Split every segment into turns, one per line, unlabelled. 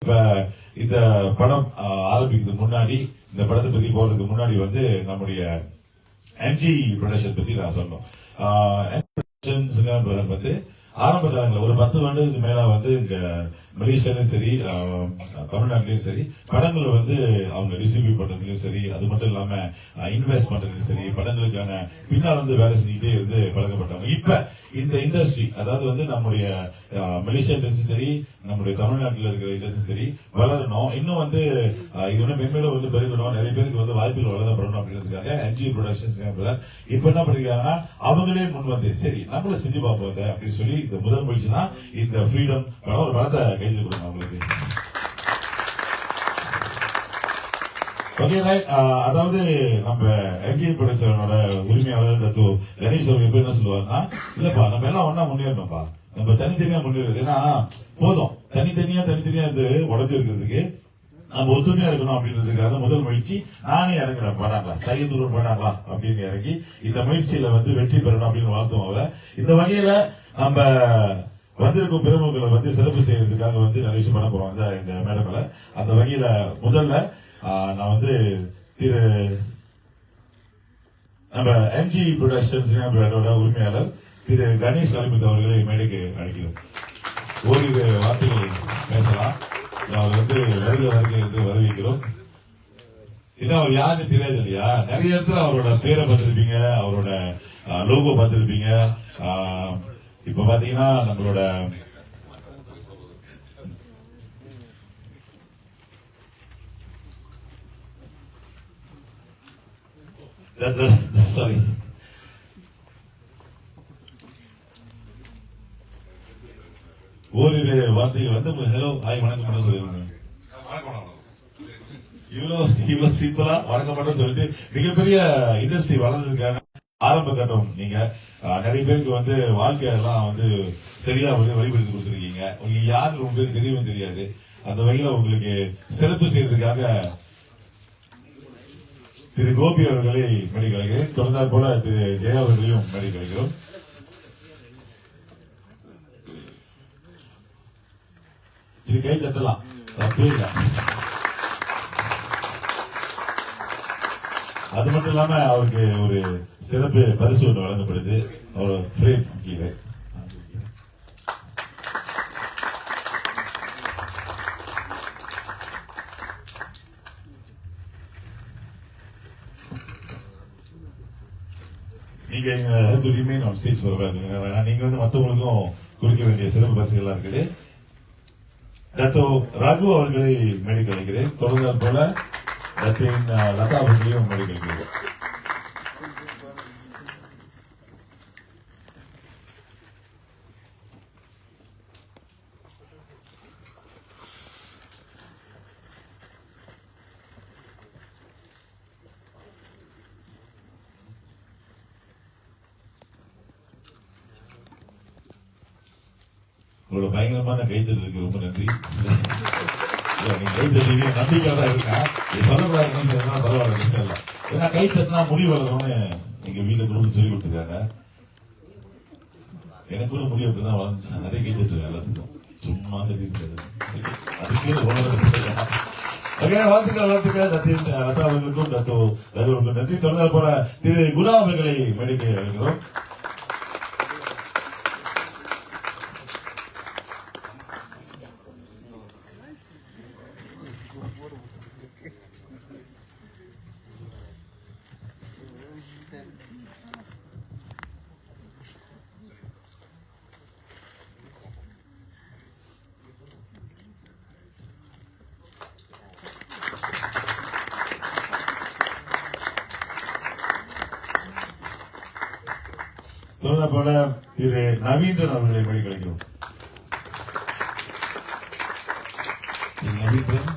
இப்ப இந்த படம் ஆரம்பிக்கிறதுக்கு முன்னாடி, இந்த படத்தை பத்தி போறதுக்கு முன்னாடி வந்து நம்முடைய எம்ஜி ப்ரொடக்ஷன் பத்தி நான் சொன்னோம். வந்து ஆரம்ப காலங்களில் ஒரு 10 வருடத்துக்கு மேல வந்து இங்க மலேசியாலையும் சரி, தமிழ்நாட்டிலையும் சரி, படங்களை வந்து அவங்க டிஸ்ட்ரிபியூட் பண்றதுலயும் சரி, அது மட்டும் இல்லாம இன்வெஸ்ட் பண்றதுக்கும் சரி, படங்களுக்கான பின்னால் வந்து வேலை செஞ்சுட்டே இருந்து பழக்கப்பட்டாங்க. இப்ப இந்த இண்டஸ்ட்ரி, அதாவது வந்து நம்முடைய மலேசியா இண்டஸ்ட்ரி சரி, நம்முடைய தமிழ்நாட்டில் இருக்கிற இண்டஸ்ட்ரி சரி வளரணும், இன்னும் வந்து இது வந்து மென்மேலும் வந்து பெருகணும், நிறைய பேருக்கு வந்து வாய்ப்புகள் வளரப்படணும் அப்படின்றதுக்காக எம்ஜி ப்ரொடக்ஷன்ஸ் இப்ப என்ன பண்ணிருக்காங்கன்னா அவங்களே முன் வந்து சரி நம்மள செஞ்சு பார்ப்போம் அப்படின்னு சொல்லி இந்த முதல் முயற்சி தான் இந்த ஃப்ரீடம் ஒரு படத்தை கைது கொடுங்க அவங்களுக்கு. அதாவது நம்ம எம்ஜி ப்ரொடக்ஷனோட உரிமையாளர் கணேஷ் அவர் எப்ப என்ன சொல்லுவாருன்னா, இல்லப்பா நம்ம எல்லாம் ஒன்னா முன்னேறணும்ப்பா, நம்ம தனித்தனியா முன்னேறது. ஏன்னா போதும் தனித்தனியா இது உடஞ்சு இருக்கிறதுக்கு, நம்ம ஒத்துமையா இருக்கணும் அப்படின்றதுக்காக முதல் முயற்சி நானே இறங்குறேன் படாங்களா, சையதூர் படாங்களா அப்படின்னு இறங்கி இந்த முயற்சியில வந்து வெற்றி பெறணும் அப்படின்னு வாழ்த்துவோம் அவரை. இந்த வகையில நம்ம வந்திருக்கும் பெருமக்களை வந்து சிறப்பு செய்யறதுக்காக வந்து நிறைய விஷயம் பண்ண போறோம் இந்த மேடம்ல. அந்த வகையில முதல்ல நான் வந்து நம்ம எம்ஜி ப்ரொடக்ஷன்ஸ் உரிமையாளர் திரு கணேஷ் கலிமுத்து அவர்களை மேடைக்கு அழைக்கிறோம். ஓரிரு வார்த்தைகள் பேசலாம். அவர் வந்து வருகை வரவேற்கிறோம். ஏன்னா அவர் யாருன்னு தெரியாது இல்லையா, நிறைய இடத்துல அவரோட பேரை பார்த்திருப்பீங்க, அவரோட லோகோ பார்த்திருப்பீங்க. இப்ப பாத்தீங்கன்னா நம்மளோட சாரி ஓரிரு வார்த்தைகள் வந்து ஹலோ ஹாய் வணக்கம் மட்டும் சொல்லிருங்க. இவ்வளவு சிம்பிளா வணக்கம் மட்டும் சொல்லிட்டு மிகப்பெரிய இண்டஸ்ட்ரி வளர்ந்ததுக்கான ஆரம்ப கட்டம் நீங்க. நிறைய பேருக்கு வந்து வாழ்க்கையெல்லாம் வந்து சரியா வந்து வழிபடுத்தி கொடுத்துருக்கீங்க. உங்களுக்கு யாரு ரொம்ப பேருக்கு தெரியவும் தெரியாது. அந்த வகையில உங்களுக்கு சிறப்பு செய்யறதுக்காக திரு கோபி அவர்களை மேடை கலைக்கிறேன். தொடர்ந்தாற் போல திரு ஜெயா அவர்களையும் மேடை கலைக்கிறோம். திரு கை தட்டலாம், தப்பே இல்லை. அது மட்டும் இல்லாம அவருக்கு ஒரு சிறப்பு பரிசு ஒன்று வழங்கப்படுது. அவர் ஃப்ரேம் கீழே நீங்க துணியுமே நான் ஸ்டேஜ் போறதா நீங்க வந்து மற்றவங்களுக்கும் கொடுக்க வேண்டிய சிறப்பு பரிசுகள்லாம் இருக்குது. டத்தோ ரகு அவர்களை மேடைக்கு அழைக்கிறேன். தொடர்ந்தால் போல லதா அவர்களையும் மேடைக்கு அழைக்கிறேன். உங்களோட பயங்கரமான கைத்தல் இருக்கு, ரொம்ப நன்றி. நீங்க கைத்தறீங்க நம்பிக்கையாக தான் இருக்கேன். சொல்லக்கூடாது பரவாயில்ல, கஷ்டம் இல்லை. ஏன்னா கைத்தட்டினா முடி வளரும்னு எங்க வீட்டுல கூட சொல்லி கொடுத்துருக்காங்க. எனக்கு கூட முடி அப்படிதான் வளர்ந்துச்சு. அதே கைத்தட்டு எல்லாத்துக்கும் சும்மா அதுக்கே வாழ்த்துக்கள் அவர்களுக்கும் நன்றி. தொடர்ந்து போல திரு குணா அவர்களை மேடைக்கு அழைக்கிறோம். தொடர்ந்து போல திரு நவீன்றன் அவர்களை மொழி கிடைக்கிறோம். நவீன்றன்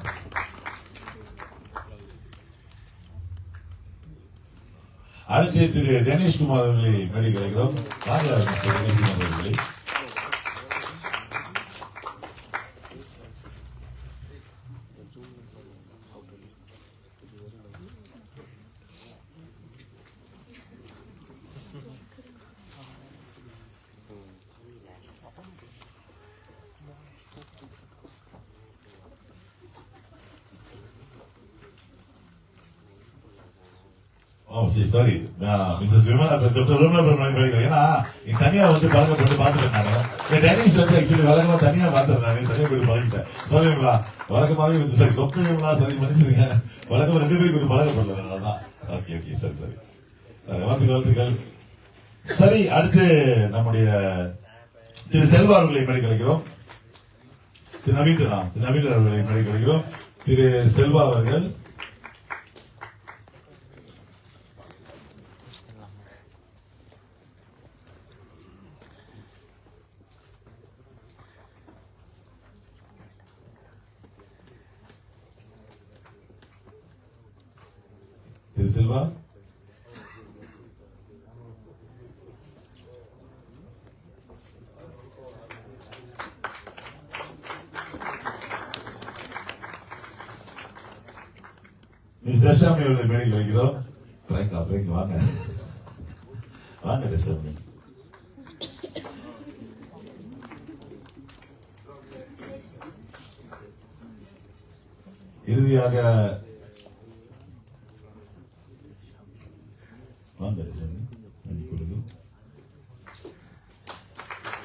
அடுத்து திரு கணேஷ்குமார் அவர்களை மேடை கிடைக்கிறோம். கணேஷ்குமார் அவர்களை சாரி மிஸ்ஸஸ் விமலா ஏன்னா தனியா வந்து பழக்கப்பட்டு பாத்துருக்காங்க. டென்னிஸ் வந்து ஆக்சுவலி வழக்கமா தனியா பாத்துருக்காங்க. தனியா போய் பழகிட்டேன். சொல்லுங்களா வழக்கமாவே வந்து சரி கொக்குங்களா சரி மனுஷனுங்க வழக்கமா 2 பேரும் கொஞ்சம் பழக்கப்படல. அதான் ஓகே ஓகே சரி சரி வாழ்த்துக்கள். சரி அடுத்து நம்முடைய திரு செல்வா அவர்களை மடிக்கலைக்கிறோம். திரு நவீன் அவர்களை மடிக்கலைக்கிறோம். திரு செல்வா அவர்கள் செல்வா மிஸ் தர்ஷாமி அவர்களை மேடையில் வைக்கிறோம். வாங்க வாங்க தர்ஷாமி. இறுதியாக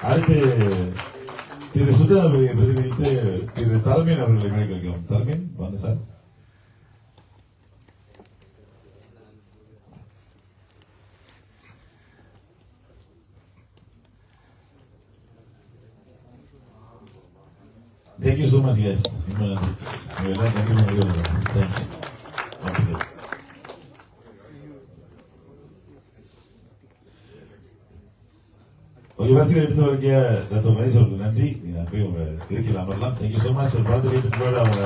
அடுத்து திரு சுத்தரவை பிரதிநிதித்து திரு தலைமையின் அவர்களை மேடைக்கு வைக்கிறோம். தலைமையின் வாங்க sir. Thank you so much, guys. ஒரு விமர்சனம் எடுத்து வைக்க தத்துவ மகேஸ்வருக்கு நன்றி. நீங்க போய் உங்க இருக்கையில் அமரலாம். Thank you so much. ஒரு படத்தை வீட்டுக்கு அவங்க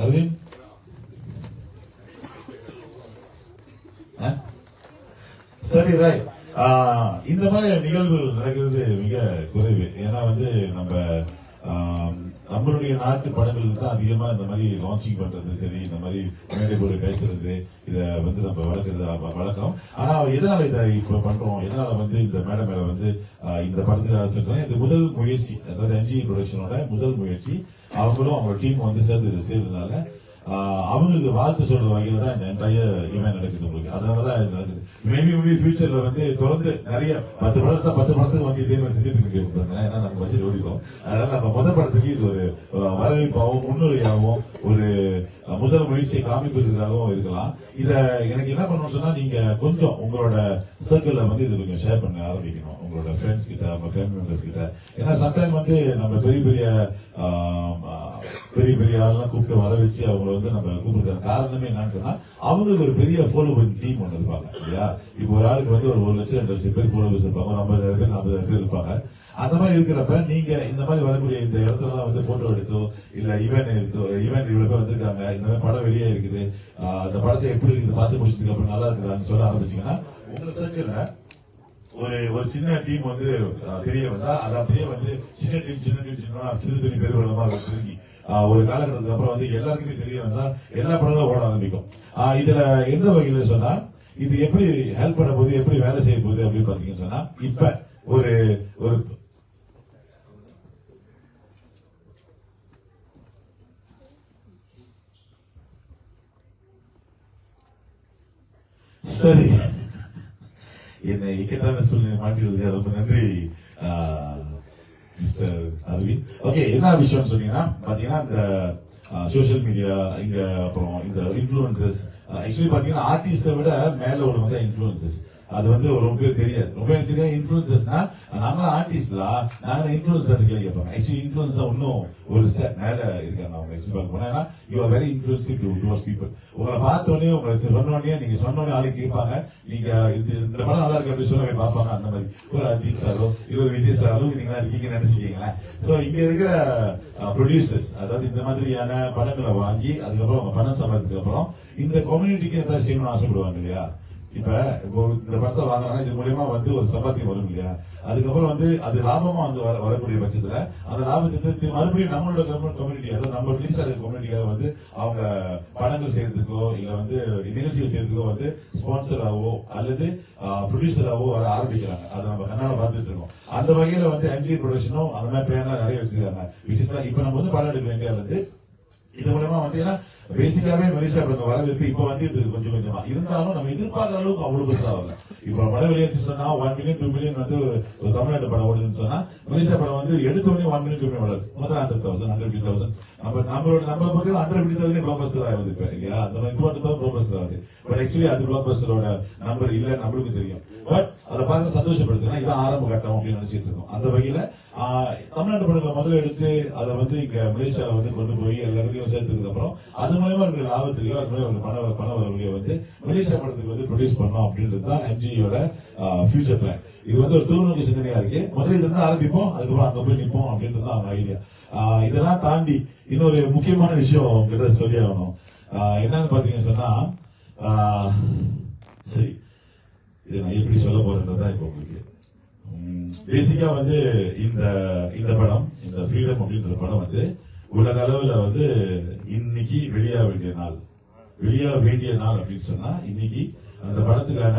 அரவிந்த் சரி ராய். இந்த மாதிரி நிகழ்வுகள் நடக்கிறது மிக குறைவு. ஏன்னா வந்து நம்மளுடைய நாட்டு படங்களுக்கு தான் அதிகமா இந்த மாதிரி லான்ச்சிங் பண்றது சரி, இந்த மாதிரி மேடை போய் பேசுறது இத வந்து நம்ம வளர்க்கறது வழக்கம். ஆனா எதனால இதை இப்ப பண்றோம், எதனால வந்து இந்த மேடை மேல வந்து இந்த படத்துக்கு சொல்றேன். இது முதல் முயற்சி, அதாவது எம்ஜி ப்ரொடக்ஷனோட முதல் முயற்சி. அவங்களும் அவங்க டீம் வந்து சேர்ந்ததுனால அவங்களுக்கு வாழ்த்து சொல்ற வகையில தான் இந்த என்டையர் ஈவென்ட் நடக்குது உங்களுக்கு. அதனாலதான் இது நடக்குது. மேபி ஃபியூச்சர்ல வந்து தொடர்ந்து நிறைய 10 படத்துக்கு வந்து இதே மாதிரி செஞ்சுட்டு இருக்காங்க. ஏன்னா நம்ம வச்சு ஓடிக்கும். அதனால நம்ம முதல் படத்துக்கு இது ஒரு வரவேற்பாகவும் முன்னுரையாகவும் ஒரு முதல் முயற்சியை காமிப்பதற்காகவும் இருக்கலாம். இத எனக்கு என்ன பண்ணணும் சொன்னா, நீங்க கொஞ்சம் உங்களோட சர்க்கிள்ல வந்து இது கொஞ்சம் ஷேர் பண்ண ஆரம்பிக்கணும் உங்களோட ஃப்ரெண்ட்ஸ் கிட்ட, உங்க ஃபேமிலி மெம்பர்ஸ் கிட்ட. ஏன்னா சம்டைம் வந்து நம்ம பெரிய ஆள்லாம் கூப்பிட்டு வர வச்சு அவங்க வந்து நம்ம கூப்பிடுறது காரணமே என்னன்னு சொன்னா, அவங்களுக்கு ஒரு பெரிய ஃபாலோவிங் டீம் ஒன்று இருப்பாங்க இல்லையா. இப்போ ஒரு ஆளுக்கு வந்து ஒரு 1 லட்சம் 2 லட்சம் பேர் ஃபாலோவர்ஸ் இருப்பாங்க, 50,000 பேர் 40,000 பேர் இருப்பாங்க. அந்த மாதிரி இருக்கிறப்ப நீங்க இந்த மாதிரி வரக்கூடிய இந்த இடத்துல வந்து போட்டோ எடுத்தோ இல்ல ஈவென்ட் இவ்வளவு பேர் வந்திருக்காங்க, இந்த மாதிரி படம் வெளியே இருக்குது, அந்த படத்தை எப்படி இருக்குது பார்த்து முடிச்சதுக்கு அப்புறம் நல்லா இருக்குதான்னு சொல்ல ஆரம்பிச்சீங்கன்னா, உங்க சர்க்கிள்ல ஒரு சின்ன டீம் வந்து தெரிய வந்தா அது அப்படியே வந்து சின்ன டீம் சின்ன துணி பெருவளமா திரும்பி ஒரு காலகட்டத்துக்கு அப்புறம் வந்து எல்லாருக்குமே தெரிய வந்தா எல்லா படங்களும் ஓட ஆரம்பிக்கும். இதுல எந்த வகையில சொன்னா, இது எப்படி ஹெல்ப் பண்ண போது, எப்படி வேலை செய்ய போகுது அப்படின்னு பாத்தீங்கன்னு சொன்னா, இப்ப ஒரு சரி என்னை இக்கட்டான சூழ்நிலை மாற்றியதுக்கு ரொம்ப நன்றி மிஸ்டர் அரவிந்த். ஓகே, என்ன விஷயம் சொன்னீங்கன்னா பாத்தீங்கன்னா, இந்த சோசியல் மீடியா இங்க அப்புறம் இந்த இன்ஃபுளுசர்ஸ் ஆக்சுவலி பாத்தீங்கன்னா ஆர்டிஸ்ட விட மேல ஒரு வந்து இன்ஃபுளுசர்ஸ் அது வந்து ரொம்ப பேர் தெரியாது. ரொம்ப நினைச்சுக்க இன்ஃபுளுசர்ஸ்னா நாங்க ஆர்டிஸ்ட்லா நாங்க இன்ஃபுளுசர் கேட்பாங்க. ஆக்சுவலி இன்ஃபுளுசர் இன்னும் ஒரு ஸ்டெப் மேல இருக்காங்க அவங்க. ஆக்சுவலி பார்க்க போனா you are very inclusive towards people. உங்களை பார்த்தோன்னே உங்களுக்கு சொன்னோடனே நீங்க சொன்னோடனே ஆளுக்கு கேட்பாங்க, நீங்க இந்த படம் நல்லா இருக்கு அப்படின்னு சொல்லி பார்ப்பாங்க. அந்த மாதிரி ஒரு அஜித் சாரோ இல்ல ஒரு விஜய் சாரோ நீங்க இருக்கீங்கன்னு நினைச்சுக்கீங்களேன். சோ இங்க இருக்கிற ப்ரொடியூசர்ஸ், அதாவது இந்த மாதிரியான படங்களை வாங்கி அதுக்கப்புறம் அவங்க பணம் சம்பாதிச்சதுக்கு அப்புறம் இந்த கம்யூனிட்டிக்கு ஏதாவது செய்யணும்னு ஆசைப்படுவாங்க இல்லையா. இப்ப இந்த படத்தை வாங்கினா இது மூலியமா வந்து ஒரு சம்பாத்தியம் வரும் இல்லையா. அதுக்கப்புறம் வந்து அது லாபமா வந்து வரக்கூடிய பட்சத்துல அந்த லாபத்தை மறுபடியும் நம்மளோட கம்யூனிட்டி, அதாவது நம்ம ரிலீஸ் ஆகிற கம்யூனிட்டியாக வந்து அவங்க படங்கள் செய்யறதுக்கோ இல்ல வந்து நிகழ்ச்சிகள் செய்யறதுக்கோ வந்து ஸ்பான்சராகவோ அல்லது ப்ரொடியூசராகவோ வர ஆரம்பிக்கிறாங்க. அதை நம்ம கண்ணால பார்த்துட்டு இருக்கோம். அந்த வகையில வந்து எம்ஜி ப்ரொடக்ஷனும் அந்த மாதிரி பிளான் நிறைய வச்சிருக்காங்க. இப்ப நம்ம வந்து படம் எடுக்கிற இந்தியாவில இருந்து இது மூலமா வந்து ஏன்னா பேசிக்காவே மலேசியா படங்கள் வரவேற்பு இப்ப வந்துட்டு இருக்கு கொஞ்சம் கொஞ்சமா. இருந்தாலும் நம்ம எதிர்பார்க்கிற அளவுக்கு அவ்வளவு பெருசா வரல. இப்ப படம் வெளியாச்சு சொன்னா 1 மில்லியன் 2 மில்லியன் வந்து ஒரு தமிழ்நாட்டு படம் ஓடுதுன்னு சொன்னா மலேசியா படம் வந்து எடுத்த உடனே 1 மில்லியன் 2 மில்லியன் வளருது. முதல்ல 100,000 150,000 நம்மள பத்தி 150,000 பிளாக் பஸ்டர் ஆகுது இப்ப இல்லையா? அந்த மாதிரி 200,000 பிளாக் பஸ்டர் ஆகுது. பட் ஆக்சுவலி அது பிளாக் பஸ்டரோட நம்பர் இல்ல நம்மளுக்கு தெரியும். பட் அதை பார்த்து சந்தோஷப்படுத்துனா இது ஆரம்ப கட்டம் அப்படின்னு நினைச்சிட்டு இருக்கோம். அந்த வகையில தமிழ்நாட்டு படங்களை முதல்ல எடுத்து அதை வந்து இங்க மலேசியால வந்து கொண்டு போய் எல்லாருக்கும் சேர்த்ததுக்கு அப்புறம் அது மூலமா இருக்கிற லாபத்திலேயோ அது மூலமா பண வரவுலையோ வந்து மலேசியா படத்துக்கு வந்து ப்ரொடியூஸ் பண்ணோம் அப்படின்றது தான் எம்ஜியோட ஃபியூச்சர் பிளான். இது வந்து ஒரு தூர்நோக்கு சிந்தனையா இருக்கு. முதல்ல இதுல ஆரம்பிப்போம், அதுக்கப்புறம் அங்க போய் நிற்போம் அப்படின்றது அவங்க ஐடியா. இதெல்லாம் தாண்டி இன்னொரு முக்கியமான விஷயம் கிட்ட சொல்லி ஆகணும். என்னன்னு பாத்தீங்கன்னு சொன்னா சரி இதை நான் எப்படி சொல்ல போறேன்றதா இப்போ உங்களுக்கு பேசிக்கா வந்து இந்த படம் இந்த ஃப்ரீடம் அப்படின்ற படம் வந்து உலக அளவுல வந்து இன்னைக்கு வெளியாக வேண்டிய நாள் அப்படின்னு சொன்னா இன்னைக்கு அந்த படத்துக்கான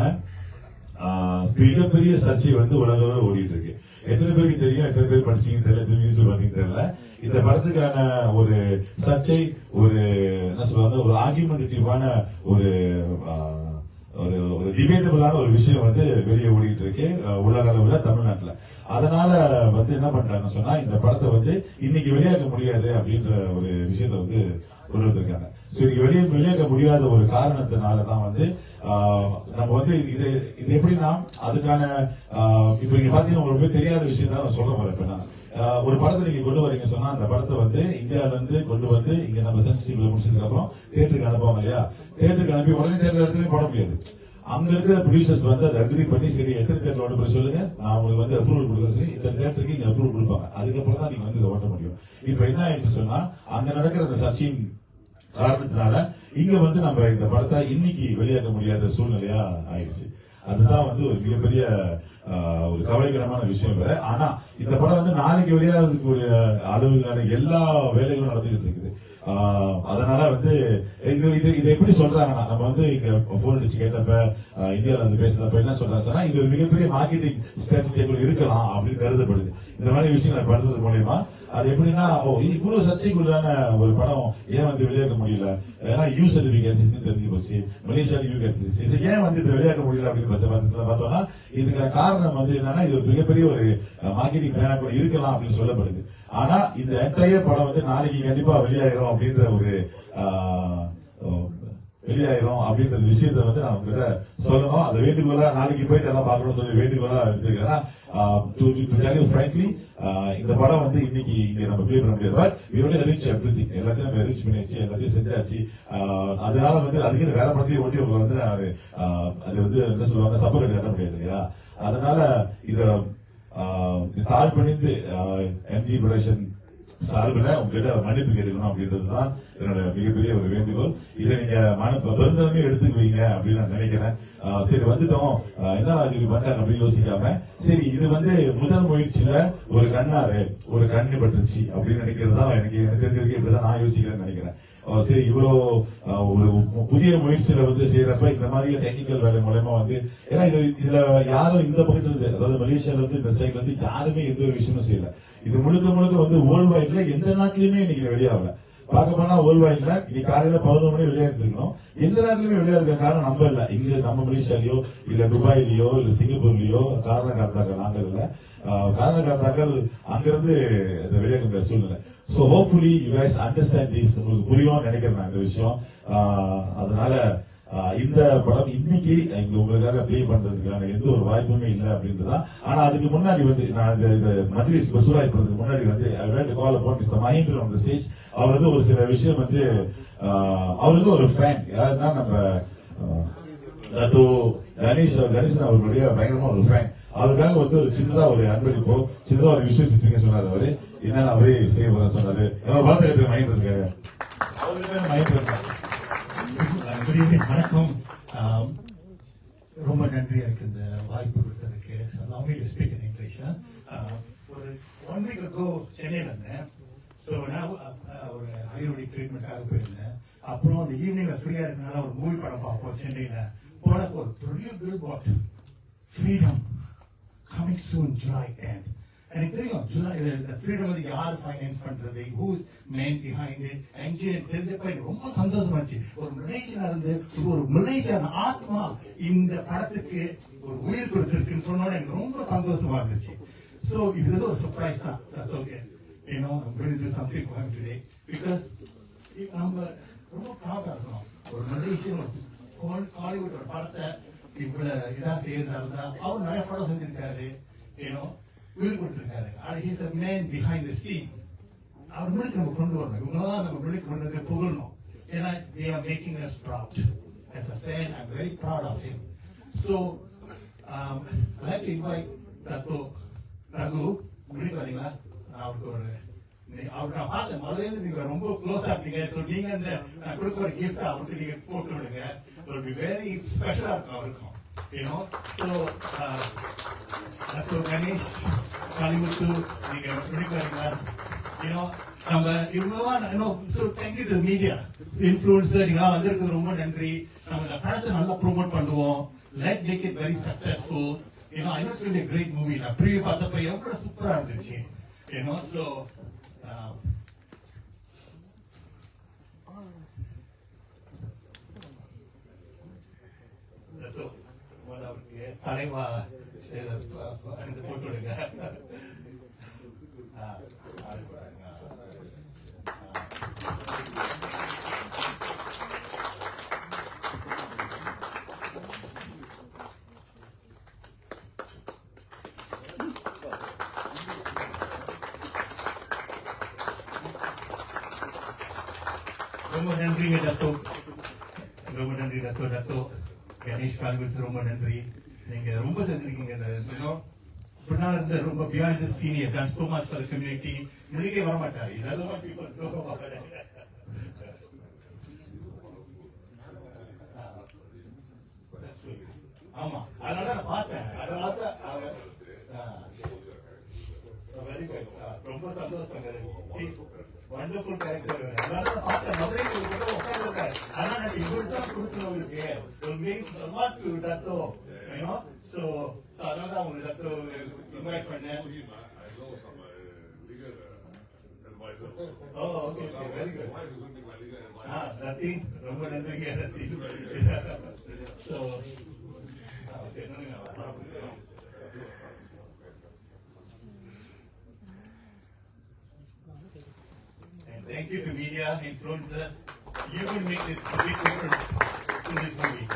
மிகப்பெரிய சர்ச்சை வந்து உலக அளவில் ஓடிட்டு இருக்கு. எத்தனை பேருக்கு தெரியும், எத்தனை பேர் படிச்சீங்க தெரியல, எத்தனை நியூஸ் பாத்தீங்க தெரியல. இந்த படத்துக்கான ஒரு சர்ச்சை, ஒரு என்ன சொல்லுவாங்க, ஒரு ஆர்குமெண்டேட்டிவான ஒரு டிபேட்டபிளான ஒரு விஷயம் வந்து வெளியே ஓடிட்டு இருக்கு உலக அளவுல தமிழ்நாட்டுல. அதனால வந்து என்ன பண்றாங்கன்னு சொன்னா இந்த படத்தை வந்து இன்னைக்கு வெளியாக்க முடியாது அப்படின்ற ஒரு விஷயத்த வந்து கொண்டு வந்திருக்காங்க. சோ இன்னைக்கு வெளியாக்க முடியாத ஒரு காரணத்தினாலதான் வந்து நம்ம வந்து இது எப்படின்னா அதுக்கான இப்ப நீங்க பாத்தீங்கன்னா உங்களுக்கு தெரியாத விஷயம் தான் நான் சொல்ல போறேன். இப்ப நான் ஒரு படத்தை நீங்க கொண்டு வரீங்க சொன்னா அந்த படத்தை வந்து இந்தியாவில இருந்து கொண்டு வந்து இங்க நம்ம சென்சிட்டிவ்ல முடிச்சதுக்கு அப்புறம் தியேட்டருக்கு அனுப்புவாங்க இல்லையா? தியேட்டருக்கு அனுப்பி உடனே தியேட்டர் இடத்துலயும் போட முடியாது. அங்க இருக்கிற ப்ரொடியூசர்ஸ் வந்து அதை அக்ரி பண்ணி சரி எத்தனை தியேட்டர் ஓட்ட போய் சொல்லுங்க, நான் உங்களுக்கு வந்து அப்ரூவல் கொடுக்குறேன், சரி இந்த தியேட்டருக்கு இங்க அப்ரூவல் கொடுப்பாங்க. அதுக்கப்புறம் தான் நீங்க வந்து இதை ஓட்ட முடியும். இப்ப என்ன ஆயிடுச்சு சொன்னா அங்க நடக்கிற அந்த சர்ச்சையின் காரணத்தினால இங்க வந்து நம்ம இந்த படத்தை இன்னைக்கு வெளியாக்க முடியாத சூழ்நிலையா ஆயிடுச்சு. அதுதான் வந்து ஒரு மிகப்பெரிய ஒரு கவலைக்கிடமான விஷயம் வேற. ஆனா இந்த படம் வந்து நாளைக்கு வெளியாகிறதுக்கு ஒரு அளவுக்கான எல்லா வேலைகளும் நடந்துகிட்டு இருக்குது. அதனால வந்து இது எப்படி சொல்றாங்கன்னா நம்ம வந்து இங்க போன் அடிச்சு கேட்டப்ப இந்தியாவில வந்து பேசுறப்ப என்ன சொல்றாங்க, இது ஒரு மிகப்பெரிய மார்க்கெட்டிங் ஸ்ட்ராட்டஜி இருக்கலாம் அப்படின்னு கருதப்படுது. இந்த மாதிரி விஷயங்களை பண்றது மூலயமா அது எப்படின்னா இவ்வளவு சர்ச்சைக்குள்ளான ஒரு படம் ஏன் வந்து வெளியாக்க முடியல, ஏன்னா யூ சர்டிபிகேட் தெரிஞ்சு போச்சு, மலேசியா யூ கிடைச்சிருச்சு, ஏன் வந்து இதை வெளியாக்க முடியல அப்படின்னு பார்த்தோம்னா இதுக்கான காரணம் வந்து என்னன்னா இது ஒரு மிகப்பெரிய ஒரு மார்க்கெட்டிங் பிளானா கூட இருக்கலாம் அப்படின்னு சொல்லப்படுது. ஆனா இந்த என்டையர் படம் வந்து நாளைக்கு கண்டிப்பா வெளியாயிரும் அப்படின்ற ஒரு வெளியாயிரும் அப்படின்ற விஷயத்த வந்து நான் உங்ககிட்ட சொல்லணும். அதை வேண்டுகோளா நாளைக்கு போயிட்டு எல்லாம் பாக்கணும்னு சொல்லி வேண்டுகோளா எடுத்துக்கிறேன். இந்த படம் வந்து இன்னைக்கு இங்க நம்ம பிளே பண்ண முடியாது. பட் எல்லாத்தையும் நம்ம ரீச் பண்ணியாச்சு, எல்லாத்தையும் செஞ்சாச்சு. அதனால வந்து அதுக்கு வேற படத்தையும் ஓட்டி உங்களை வந்து அது வந்து என்ன சொல்லுவாங்க சப்போர்ட் கட்ட முடியாது இல்லையா? அதனால இத தாழ் பணிந்து எம்ஜி ப்ரொடக்ஷன் சார்பில் உங்ககிட்ட மன்னிப்பு கேட்கணும் அப்படின்றதுதான் என்னோட மிகப்பெரிய ஒரு வேண்டுகோள். இதை நீங்க பெருந்தன்மையை எடுத்துக்குவீங்க அப்படின்னு நான் நினைக்கிறேன். சரி வந்துட்டோம் என்ன அதுக்கு பண்ணாங்க அப்படின்னு யோசிக்காம சரி இது வந்து முதல் முயற்சியில ஒரு கண்ணாறு ஒரு கண்ணு பட்டுருச்சு அப்படின்னு நினைக்கிறது தான் எனக்கு தெரிஞ்சிருக்கு. இப்படிதான் நான் யோசிக்கிறேன்னு நினைக்கிறேன். சரி இவ்வளவு ஒரு புதிய முயற்சியில வந்து செய்யறப்ப இந்த மாதிரி டெக்னிக்கல் வேலை மூலமா வந்து ஏன்னா இதுல யாரும் இந்த பக்கத்துல இருந்து அதாவது மலேசியால இருந்து இந்த சைட்ல இருந்து யாருமே எந்த ஒரு விஷயமும் செய்யல. இது முழுக்க வந்து வேர்ல்டு வைட்ல எந்த நாட்டிலுமே இன்னைக்கு வெளியாகல. பார்க்க போனா வேர்ல்டு வைட்ல இன்னைக்கு காலையில 11 மணி வெளியாயிருந்திருக்கணும். எந்த நாட்டிலுமே வெளியாதுக்க காரணம் நம்ம இல்ல. இங்க நம்ம மலேசியாலயோ இல்ல துபாயிலயோ இல்ல சிங்கப்பூர்லயோ காரணகர்த்தாக்கள் நாங்கள் இல்ல. காரணகர்த்தாக்கள் அங்கிருந்து வெளியாக முடியாத சூழ்நிலை. So hopefully you guys understand this. உங்களுக்கு புரியும் நினைக்கிறேன் இந்த விஷயம். அதனால இந்த படம் இன்னைக்கு இங்க உங்களுக்காக பிளே பண்றதுக்கான எந்த ஒரு வாய்ப்புமே இல்லை அப்படின்றதா. ஆனா அதுக்கு முன்னாடி வந்து நான் இந்த மஜ்லிஸ் பசூரா இருக்கிறதுக்கு முன்னாடி வந்து I want to call upon Mr. Mahendra on the stage. அவர் வந்து ஒரு சில விஷயம் வந்து அவர் வந்து ஒரு ஃபேன் யாருன்னா நம்ம கணேசன் அவர்களுடைய பயங்கரமா ஒரு ஃபேன். அவருக்காக வந்து ஒரு சின்னதா ஒரு அன்பளிப்போ சின்னதா ஒரு விஷயம் செஞ்சுங்க சொன்னாரு. அவரு என்னன்னு அவரே செய்ய போற சொன்னாரு. என்னோட பார்த்து மைண்ட் இருக்காரு அவருமே மைண்ட் இருக்காரு.
வணக்கம், ரொம்ப நன்றி எனக்கு இந்த வாய்ப்பு கொடுத்ததுக்கு. allow me to speak in English. ஒரு 1 week ago சென்னையில் இருந்தேன். ஸோ நான் ஒரு ஆயுர்வேதிக் ட்ரீட்மெண்ட்டாக போயிருந்தேன். அப்புறம் அந்த ஈவினிங்ல ஃப்ரீயா இருக்கனால ஒரு மூவி படம் பார்ப்போம் சென்னையில போனப்போ ஒரு பெரிய bill boat freedom coming soon July 10th. எனக்கு தெரியும் இந்த ஃப்ரீடம் வந்து யார் ஃபைனான்ஸ் பண்றது, who's man behind it, engineer தெரிஞ்சப்ப எனக்கு ரொம்ப சந்தோஷமா இருந்துச்சு. ஒரு மலேசியா இருந்து ஒரு மலேசியன் ஆத்மா இந்த படத்துக்கு ஒரு உயிர் கொடுத்திருக்குன்னு சொன்னோட எனக்கு ரொம்ப சந்தோஷமா இருந்துச்சு. சோ இது ஒரு சர்ப்ரைஸ் தான். Okay, you know, I'm going to do something for him today because நம்ம ரொம்ப ப்ரௌடா இருக்கோம். ஒரு மலேசியன் ஹாலிவுட் ஒரு படத்தை இவ்வளவு இதா செய்யறதா அவர் நிறைய படம் செஞ்சிருக்காரு, ஏன்னோ உயிர் கொடுத்திருக்காரு. He's a man behind the scene. அவர் முன்னுக்கு நம்ம கொண்டு வரணும், இவங்களாம் நம்ம முன்னுக்கு கொண்டு புகழணும். ஏன்னா they are making us proud. As a fan, I'm very proud of him. So I'd like to invite Dato Raghu. முன்னுக்கு வரீங்களா? நான் அவருக்கு ஒரு அவருக்கு நான் பார்த்தேன் முதல்ல நீங்க ரொம்ப க்ளோஸா இருந்தீங்க. ஸோ நீங்க இந்த நான் கொடுக்க ஒரு கிஃப்ட் அவருக்கு நீங்க போட்டு விடுங்க. ஒரு வெரி ஸ்பெஷலா இருக்கும் அவருக்கும். You know so doctor Ganesh Kalimuthu நீங்க முடிக்கிறீங்களா? யூனோ நம்ம இவங்கெல்லாம் so thank you to media influencer, நீங்களாம் வந்திருக்கிறது ரொம்ப நன்றி. நம்ம இந்த படத்தை நல்லா ப்ரொமோட் பண்ணுவோம். Let make it very successful. You know I know it's will be a great movie. நான் ப்ரீவியூ பார்த்தப்ப எவ்வளவு சூப்பரா இருந்துச்சு. யூனோ ஸோ தலைவா போட்டு விடுங்க. ரொம்ப நன்றிங்க டத்தோ, ரொம்ப நன்றி டத்தோ. டத்தோ கணேஷ் காளிமுத்து ரொம்ப நன்றி. நீங்க ரொம்ப செஞ்சிருக்கீங்க. பின்னால இருந்து ரொம்ப beyond the scene you done so much for the community. முழுக்கே வர மாட்டாரு. இதெல்லாம் பீப்பிள் டோக் அபௌட் இட். ஆமா, அதனால நான் பார்த்தேன். அதனால வெரி குட். ரொம்ப சந்தோஷம். Wonderful character. அதனால பார்த்தேன் முதல்ல உட்கார்ந்துருக்காரு. அதனால இவரு தான் கொடுக்கணும் உங்களுக்கு. ஒரு mean what to Dato, you know, so அதனால தான் உங்களுக்கு டத்தோ இன்வைட் பண்ணேன். Oh, okay, very good. Rathi ரொம்ப நன்றிங்க Rathi. So okay, and thank you to media influencer. You will make this big difference in this movie.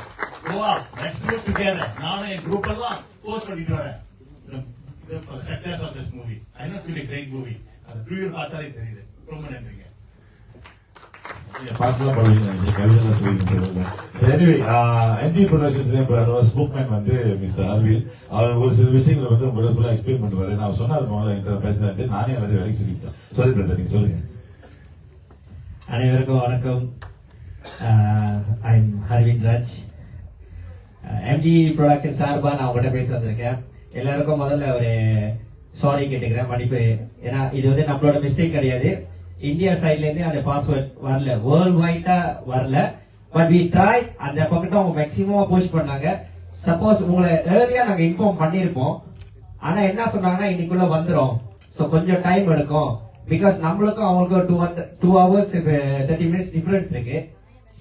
Go up, let's do it together. நானும் என் group எல்லாம் post பண்ணிட்டு வரேன். For the success of this movie. I know it's going to be a great movie. அது preview பார்த்தாலே தெரியுது. ரொம்ப நன்றிங்க.
பாட்டுலாம் பாடுவீங்க, கவிதைலாம் சொல்லுவீங்க. எனிவே என்ஜி ப்ரொடக்ஷன்ஸ்ல ஸ்போக்மேன் வந்து மிஸ்டர் அரவிந்த் அவர் ஒரு சில விஷயங்களை வந்து உங்களோட ஃபுல்லா எக்ஸ்பிளைன் பண்ணுவாரு. நான் சொன்னாரு முதல்ல என்கிட்ட பேசுறேன், நானே எல்லாத்தையும் வேலைக்கு சொல்லிட்டேன். சொல்லி பிரதர் நீங்க சொல்லுங்க.
அனைவருக்கும் வணக்கம். I'm Aravind Raj. MG production சார்பா நான் உங்கள்கிட்ட பேச வந்திருக்கேன். எல்லாருக்கும் முதல்ல ஒரு சாரி கேட்டுக்கிறேன், மன்னிப்பு. ஏன்னா இது வந்து நம்மளோட மிஸ்டேக் கிடையாது. இந்தியா சைட்ல இருந்து அந்த பாஸ்வேர்ட் வரல, வேர்ல்ட் வைடா வரல. But we try. அந்த பக்கத்துல அவங்க மேக்சிமமா போஸ்ட் பண்ணாங்க. சப்போஸ் உங்களை ஏர்லியா நாங்க இன்ஃபார்ம் பண்ணிருப்போம். ஆனா என்ன சொன்னாங்கன்னா இன்னைக்குள்ள வந்துரும், சோ கொஞ்சம் டைம் எடுக்கும். பிகாஸ் நம்மளுக்கும் அவங்களுக்கும் 2 hours 30 minutes டிஃபரன்ஸ் இருக்கு.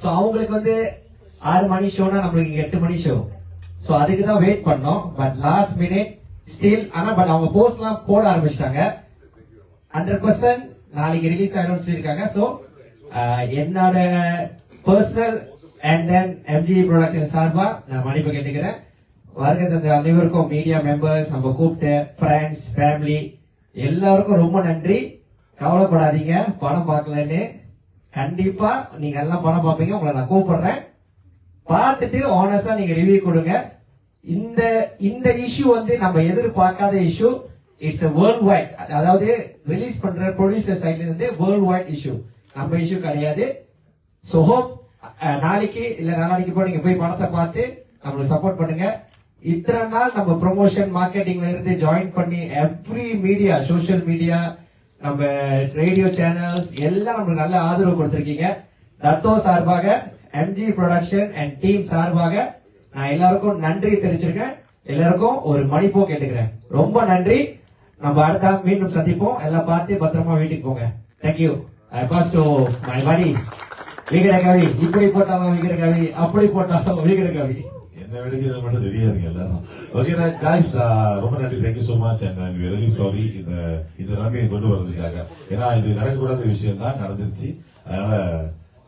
சோ அவங்களுக்கு வந்து 6 மணி ஷோனா நம்மளுக்கு இங்க 8 மணி ஷோ. சோ அதுக்கு தான் வெயிட் பண்ணோம். பட் லாஸ்ட் மினிட் ஸ்டில் ஆனா பட் அவங்க போஸ்ட்லாம் போட ஆரம்பிச்சிட்டாங்க. 100% நாளைக்கு ரிலீஸ் ஆயிடும் சொல்லியிருக்காங்க. சோ என்னோட personal and then MG production சார்பா நான் மன்னிப்பு கேட்டுக்கிறேன். வருகை தந்த அனைவருக்கும், மீடியா மெம்பர்ஸ், நம்ம கூப்பிட்டு ஃப்ரெண்ட்ஸ், ஃபேமிலி எல்லாருக்கும் ரொம்ப நன்றி. கவலைப்படாதீங்க, படம் பார்க்கலன்னு. கண்டிப்பா நீங்க எல்லாம் படம் பார்ப்பீங்க. உங்களை நான் கூப்பிடுறேன். பார்த்துட்டு ஆனஸ்டா நீங்க ரிவ்யூ கொடுங்க. இந்த இஷ்யூ வந்து நம்ம எதிர்பார்க்காத இஷ்யூ. It's world wide. அதாவது ரிலீஸ் பண்ற ப்ரொடியூசர் சைட்ல இருந்து வேர்ல்ட் வைட் இஷ்யூ, நம்ம இஷ்யூ கிடையாது. சோ ஹோப் நாளைக்கு இல்ல நாளைக்கு போய் நீங்க போய் படத்தை பார்த்து நம்மளுக்கு சப்போர்ட் பண்ணுங்க. இத்தனை நாள் நம்ம ப்ரொமோஷன் மார்க்கெட்டிங்ல இருந்து ஜாயின் பண்ணி எவ்ரி மீடியா, சோசியல் மீடியா, நம்ம ரேடியோ சேனல்ஸ் எல்லாம் நம்மளுக்கு நல்ல ஆதரவு கொடுத்திருக்கீங்க. தத்தோ சார்பாக, எம்ஜி ப்ரொடக்ஷன் அண்ட் டீம் சார்பாக நான் எல்லாருக்கும் நன்றி தெரிவிச்சிருக்கேன். எல்லாருக்கும் ஒரு மன்னிப்போ கேட்டுக்கிறேன். ரொம்ப நன்றி. நம்ம அடுத்த மீண்டும் சந்திப்போம். எல்லாம் பார்த்து பத்திரமா வீட்டுக்கு போங்க. Thank you. I pass to my படி விகட கவி. இப்படி போட்டாலும் விகட கவி, அப்படி போட்டாலும் விகட கவி.
என்ன வெடிக்கிறது மட்டும் ரெடியா இருக்கு எல்லாரும். ஓகே காய்ஸ், ரொம்ப நன்றி, thank you so much and I'm very sorry இந்த நிலைமையை கொண்டு வர்றதுக்காக. ஏன்னா இது நடக்கக்கூடாத விஷயம் தான் நடந்துருச்சு. அதனால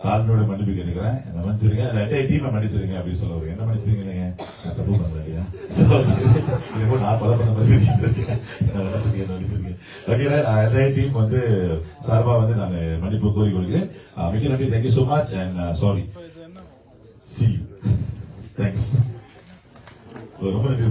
தாழ்மையோட மன்னிப்பு கேட்டுக்கிறேன். என்ன மன்னிச்சிருங்க, என்டையர் டீமை மன்னிச்சிருங்க அப்படின்னு சொல்ல வரேன். என்ன மன்னிச்சிருங்க நீங்க? நான் தப்பு பண்றேன் இல்லையா? நான் பல பண்ண மாதிரி வச்சுட்டு இருக்கேன். மன்னிச்சிருக்கேன். ஓகே, என்டையர் டீம் வந்து சார்பா வந்து நான் மன்னிப்பு கோரிக்கொள்கிறேன். மிக்க நன்றி, thank you so much and sorry. See you. Thanks. ரொம்ப நன்றி.